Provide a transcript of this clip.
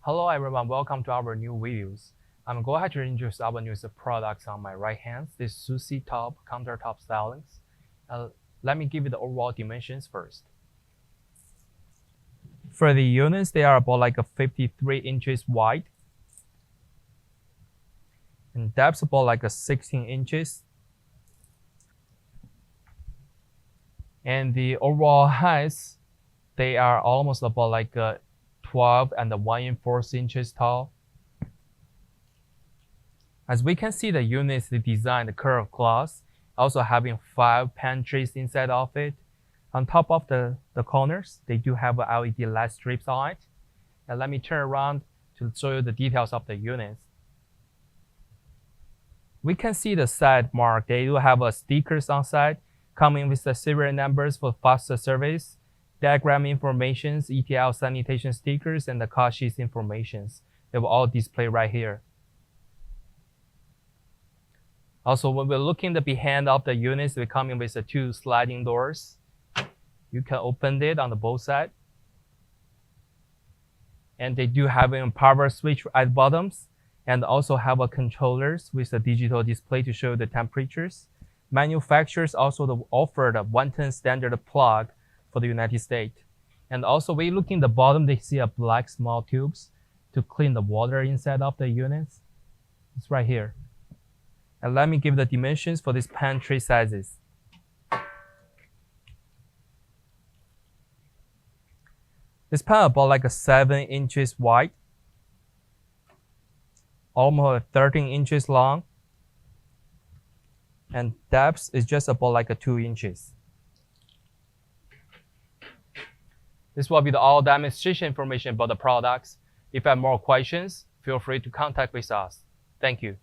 Hello everyone, welcome to our new videos. I'm going to introduce our newest products on my right hand. This Sushi top countertop stylings. Let me give you the overall dimensions first. For the units, they are about like a 53 inches wide and depth about like a 16 inches. And the overall heights, they are almost about like a 12 and 1 4 inches tall. As we can see, the unit is designed curved glass, also having 5 pantries inside of it. On top of the corners, they do have LED light strips on it. And let me turn around to show you the details of the units. We can see the side mark. They do have stickers on side, coming with the serial numbers for faster service, diagram informations, ETL sanitation stickers, and the cost sheet informations. They will all display right here. Also, when we're looking at the behind of the units, we're coming with the 2 sliding doors. You can open it on the both sides. And they do have a power switch at the bottoms, and also have a controllers with a digital display to show the temperatures. Manufacturers also offer the 110 standard plug for the United States. And also, when you look in the bottom, they see a black small tubes to clean the water inside of the units. It's right here. And let me give the dimensions for these pantry sizes. This pan about like a 7 inches wide, almost 13 inches long, and depth is just about like a 2 inches. This will be the all demonstration information about the products. If you have more questions, feel free to contact with us. Thank you.